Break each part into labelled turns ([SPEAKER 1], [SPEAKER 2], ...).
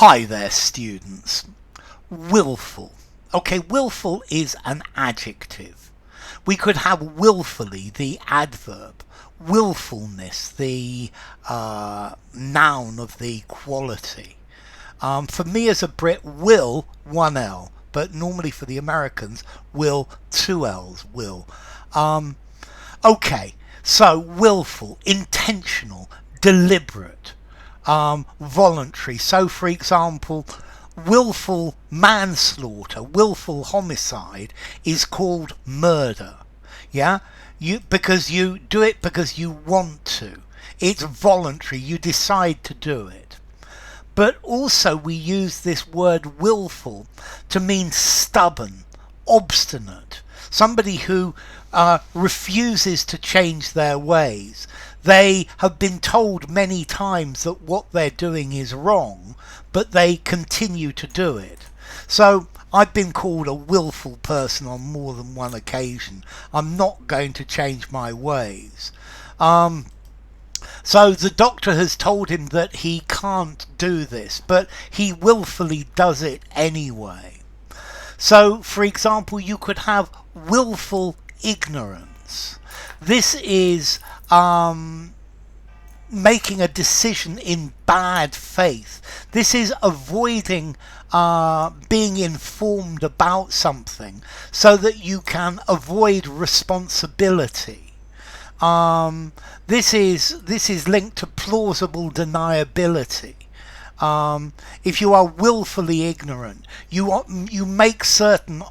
[SPEAKER 1] Hi there, students. Willful. Okay, willful is an adjective. We could have willfully, the adverb. Willfulness, the noun of the quality. For me as a Brit, will, one L. But normally for the Americans, will, two L's, will. Okay, so willful, intentional, deliberate. Voluntary. So, for example, willful manslaughter, willful homicide is called murder. Yeah, because you do it because you want to. It's voluntary. You decide to do it. But also we use this word willful to mean stubborn, obstinate, somebody who refuses to change their ways. They have been told many times that what they're doing is wrong, but they continue to do it. So I've been called a willful person on more than one occasion. I'm not going to change my ways. So the doctor has told him that he can't do this, but he willfully does it anyway. So, for example, you could have willful ignorance. This is making a decision in bad faith. This is avoiding being informed about something so that you can avoid responsibility. This is linked to plausible deniability. If you are willfully ignorant, you make certain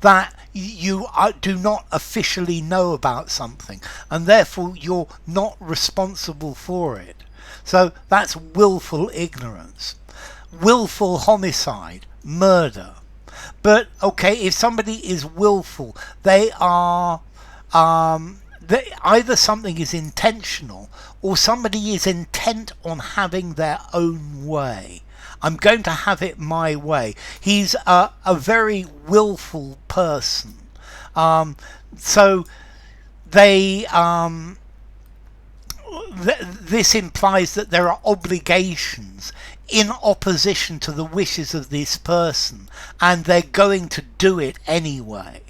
[SPEAKER 1] that you do not officially know about something, and therefore you're not responsible for it. So that's willful ignorance. Willful homicide, murder. But okay, if somebody is willful, they are either something is intentional or somebody is intent on having their own way. I'm going to have it my way. He's a very willful person. So they this implies that there are obligations in opposition to the wishes of this person, and they're going to do it anyway.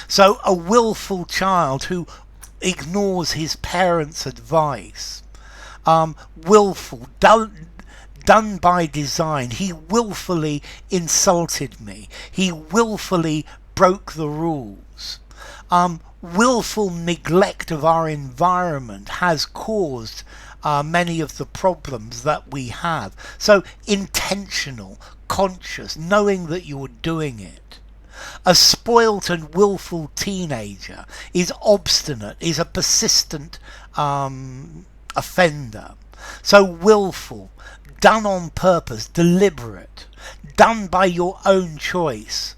[SPEAKER 1] So a willful child who ignores his parents' advice, willful, done by design. He willfully insulted me. He willfully broke the rules. Willful neglect of our environment has caused many of the problems that we have. So intentional, conscious, knowing that you're doing it. A spoilt and willful teenager is obstinate, is a persistent offender. So willful, done on purpose, deliberate, done by your own choice.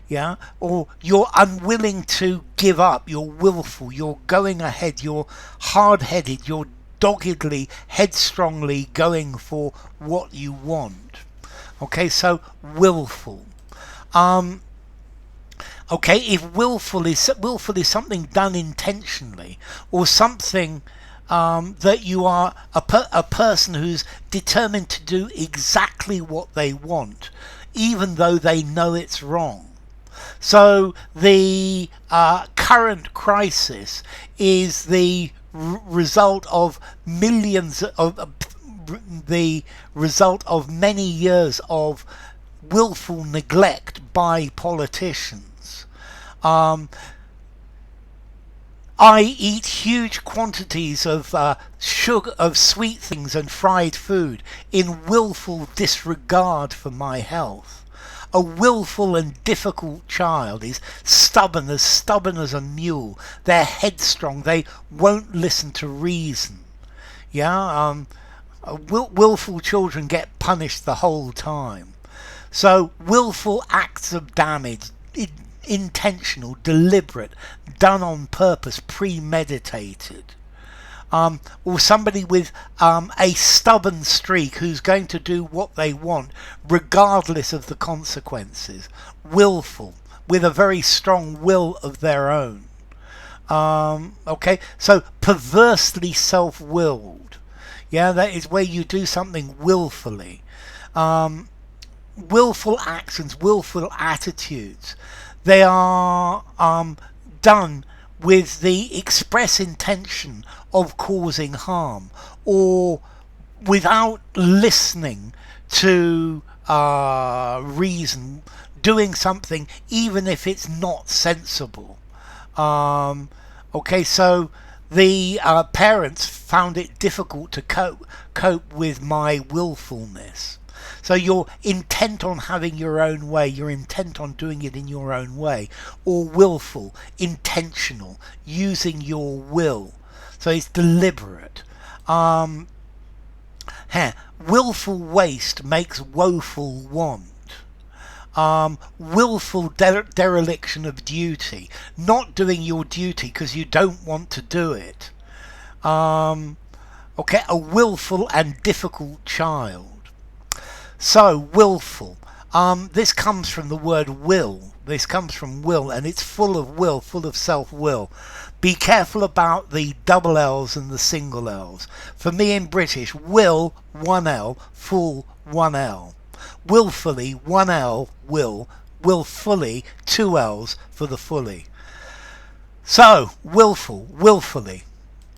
[SPEAKER 1] Yeah, or you're unwilling to give up, you're willful, you're going ahead, you're hard-headed, you're doggedly, headstrongly going for what you want. Okay, so willful. Okay, if willful is something done intentionally, or something that you are a person who's determined to do exactly what they want, even though they know it's wrong. So the current crisis is the result of the result of many years of willful neglect by politicians. I eat huge quantities of sugar, of sweet things and fried food in willful disregard for my health. A willful and difficult child is stubborn as a mule. They're headstrong. They won't listen to reason. Yeah, willful children get punished the whole time. So willful acts of damage, intentional, deliberate, done on purpose, premeditated. Or somebody with a stubborn streak who's going to do what they want regardless of the consequences. Willful, with a very strong will of their own. Okay, so perversely self-willed. Yeah, that is where you do something willfully. willful actions, willful attitudes, they are done with the express intention of causing harm, or without listening to reason, doing something even if it's not sensible. Okay, so the parents found it difficult to cope with my willfulness. So you're intent on having your own way, you're intent on doing it in your own way, or willful, intentional, using your will. So it's deliberate. Willful waste makes woeful want. Willful dereliction of duty, not doing your duty because you don't want to do it. Okay, a willful and difficult child. So, willful. This comes from the word will. This comes from will, and it's full of will, full of self-will. Be careful about the double L's and the single L's. For me in British, will, one L, full, one L. Willfully, one L, will. Willfully, two L's for the fully. So, willful, willfully.